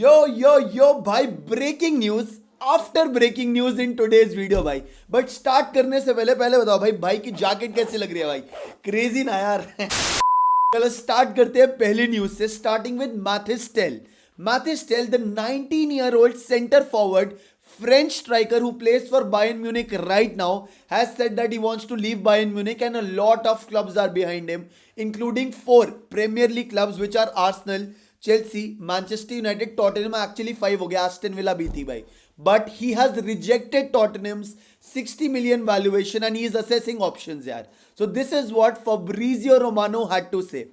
यो भाई, breaking news after breaking news in today's video भाई। But start करने से पहले बताओ भाई की जैकेट कैसी लग रही है भाई? क्रेजी ना यार। चलो स्टार्ट करते हैं पहली न्यूज से, starting with Mathys Tel. Mathys Tel, the 19-year-old center forward French striker who plays for Bayern Munich right now, has said that he wants to leave Bayern Munich and a lot of clubs are behind him, including 4 Premier League clubs which are Arsenal, Chelsea, Manchester United, Tottenham. Actually 5 हो गया, Aston Villa भी थी भाई. But he has rejected Tottenham's 60 million valuation and he is assessing options यार. So this is what Fabrizio Romano had to say.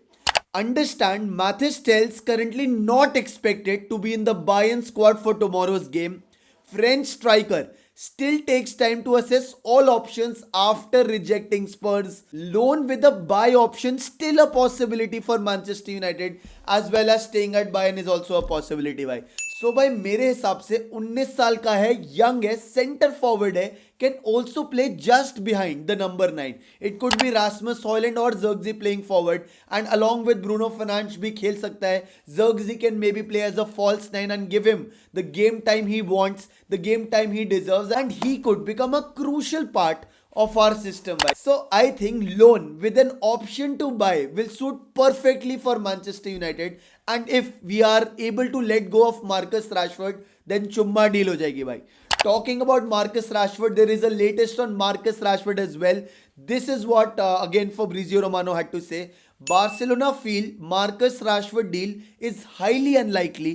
Understand, Mathis tells currently not expected to be in the Bayern squad for tomorrow's game. French striker still takes time to assess all options after rejecting Spurs. Loan with a buy option still a possibility for Manchester United, as well as staying at Bayern is also a possibility भाई. So भाई मेरे हिसाब से 19 साल का है, young है, centre forward है, can also play just behind the number 9. It could be Rasmus Højlund or Zirkzee playing forward, and along with Bruno Fernandes भी खेल सकता है. Zirkzee can maybe play as a false 9 and give him the game time he wants, the game time he deserves, and he could become a crucial part of our system. So I think loan with an option to buy will suit perfectly for Manchester United, and if we are able to let go of Marcus Rashford, then chumma deal हो जाएगी भाई. Talking about Marcus Rashford, there is a latest on Marcus Rashford as well. This is what again Fabrizio Romano had to say. Barcelona feel Marcus Rashford deal is highly unlikely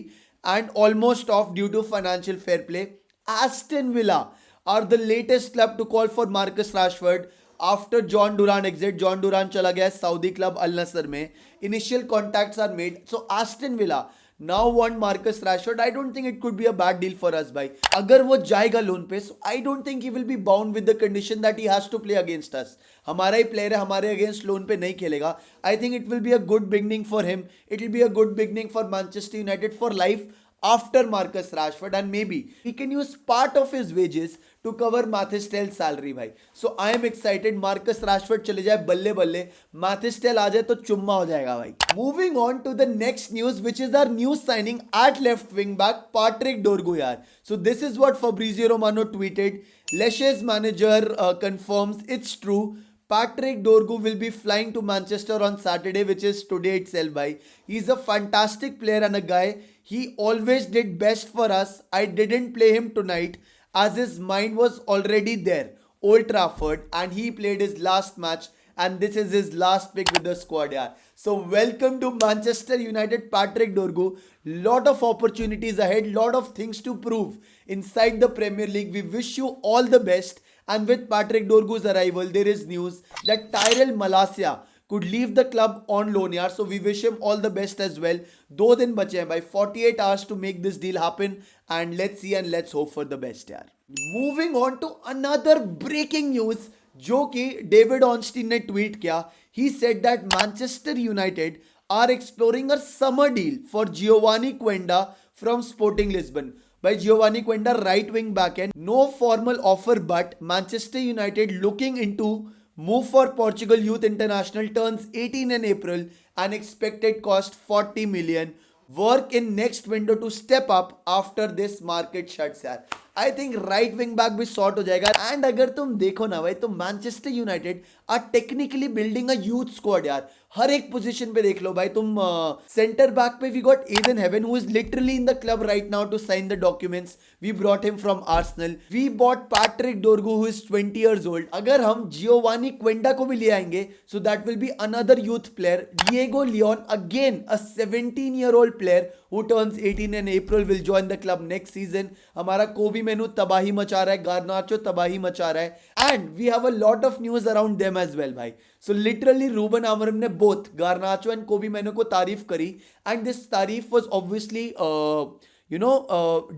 and almost off due to financial fair play. Aston Villa are the latest club to call for Marcus Rashford after John Duran exit. John Duran चला गया Saudi club Al Nassr में. Initial contacts are made. So Aston Villa now want Marcus Rashford. I don't think it could be a bad deal for us भाई. अगर वो जाएगा loan पे, so I don't think he will be bound with the condition that he has to play against us. हमारा ही player है, हमारे against loan पे नहीं खेलेगा. I think it will be a good beginning for him. It will be a good beginning for Manchester United for life after Marcus Rashford, and maybe he can use part of his wages to cover Mathis Tell's salary भाई. So I am excited. Marcus Rashford चले जाए बल्ले बल्ले, Mathis Tell आ जाए तो चुम्मा हो जाएगा भाई. Moving on to the next news, which is our new signing at left wing back Patrick Dorgu यार. So this is what Fabrizio Romano tweeted. Lecce's manager confirms it's true. Patrick Dorgu will be flying to Manchester on Saturday, which is today itself bhai. He's a fantastic player and a guy. He always did best for us. I didn't play him tonight as his mind was already there, Old Trafford, and he played his last match, and this is his last pick with the squad yaar. So welcome to Manchester United, Patrick Dorgu. Lot of opportunities ahead, lot of things to prove inside the Premier League. We wish you all the best. And with Patrick Dorgu's arrival, there is news that Tyrell Malacia could leave the club on loan yaar. So we wish him all the best as well. 2 दिन बचे हैं भाई, 48 hours to make this deal happen, and let's see and let's hope for the best यार. Moving on to another breaking news जो कि David ऑनस्टीन ने tweet किया. He said that Manchester United are exploring a summer deal for Giovanni Quenda from Sporting Lisbon. By Giovanni Quenda, right wing back end. No formal offer, but Manchester United looking into move for Portugal Youth International, turns 18 in April and expected cost 40 million. Work in next window to step up after this market shuts यार. I think right wing back भी short हो जाएगा. And अगर तुम देखो ना भाई, तो Manchester United are technically building a youth squad यार. हर एक पोजीशन पे देख लो भाई तुम. सेंटर बैक पे we got Ayden Heaven who is literally in the club right now to sign the documents. We brought him from Arsenal. We bought Patrick Dorgu who is 20 years old. अगर हम Giovanni क्वेंडा को भी ले आएंगे, so that will be another youth player. Diego Leon, again a 17-year-old player who turns 18 in April, will join the club next season. हमारा कोबी मेनू तबाही मचा रहा है, गार्नाचो तबाही मचा रहा है, and we have a lot of news around them as well भाई. सो लिटरली रूबन आमोरिम ने बोथ गार्नाचो एंड कोबी मेनू को तारीफ करी, एंड दिस तारीफ was obviously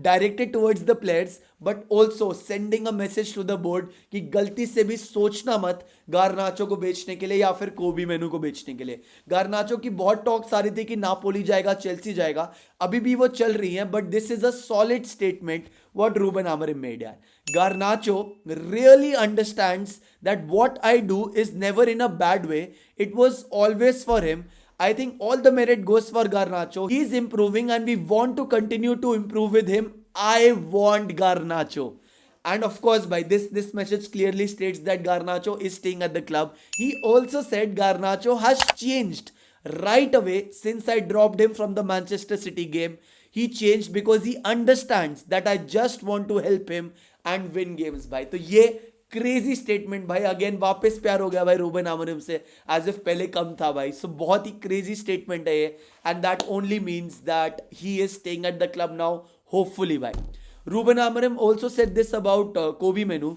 directed towards the players, but also sending a message to the board कि गलती से भी सोचना मत गार्नाचो को बेचने के लिए या फिर कोबी मेनू को बेचने के लिए. गार्नाचो की बहुत टॉक्स आ रही थी कि नापोली जाएगा, चेल्सी जाएगा, अभी भी वो चल रही हैं, but this is a solid statement what Ruben Amorim made yaar. Garnacho really understands that what I do is never in a bad way. It was always for him. I think all the merit goes for Garnacho. He's improving and we want to continue to improve with him. I want Garnacho. And of course, by this message clearly states that Garnacho is staying at the club. He also said Garnacho has changed right away since I dropped him from the Manchester City game. He changed because he understands that I just want to help him and win games भाई. तो ये crazy statement भाई. Again वापस प्यार हो गया भाई Ruben Amorim से, एज इफ पहले कम था भाई. सो बहुत ही क्रेजी स्टेटमेंट है ये, and that only means that he is staying at the club now, hopefully भाई. Ruben Amorim also said this about Kobe Menu.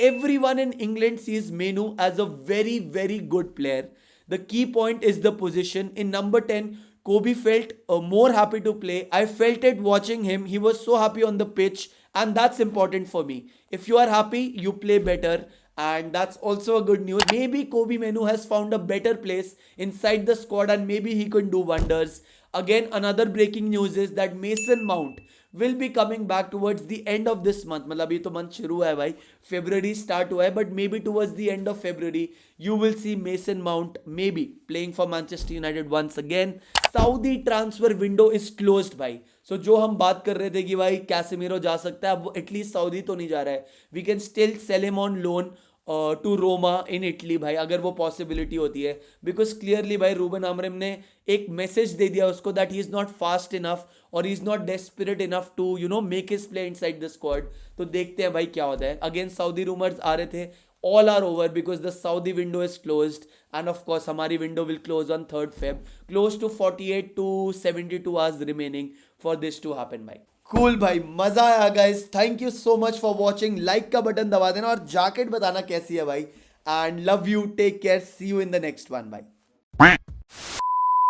Everyone in England sees Menu as a very, very good player. The key point is the position. In number 10, Kobe felt more happy to play. I felt it watching him. He was so happy on the pitch, and that's important for me. If you are happy, you play better. And that's also a good news. Maybe Kobe Menu has found a better place inside the squad and maybe he can do wonders. Again, another breaking news is that Mason Mount will be coming back towards the end of this month. मतलब ये तो month शुरू हुआ है भाई, February start हुआ है, but maybe towards the end of February you will see Mason Mount maybe playing for Manchester United once again. Saudi transfer window is closed भाई. So जो हम बात कर रहे थे कि भाई कैसेमीरो जा सकता है, अब वो एटलीस्ट सऊदी तो नहीं जा रहा है. We can still sell him on loan to Roma in Italy भाई, अगर वो पॉसिबिलिटी होती है. बिकॉज क्लियरली भाई रूबन अमोरिम ने एक मैसेज दे दिया उसको that he is not fast enough और he is not desperate enough to make his play inside the squad. तो देखते हैं भाई क्या होता है. अगेन सऊदी रूमर्स आ रहे थे, all are over because the Saudi window is closed, and of course हमारी window will close on 3rd Feb. Close to 48 to 72 hours remaining for this to happen भाई. कूल भाई, मजा आया guys. Thank you so much for watching. Like का button दबा देना और jacket बताना कैसी है भाई. And love you, take care, see you in the next one भाई.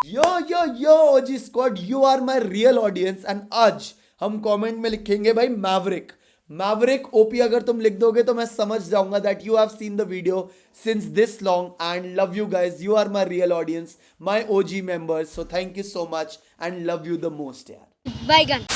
Yo OG squad, you are my real audience. And आज हम कमेंट में लिखेंगे भाई मैवरिक ओपी. अगर तुम लिख दोगे तो मैं समझ जाऊंगा that you have seen the video since this long. And love you guys, you are my real audience, my OG members. So thank you so much and love you the most यार. Bygone.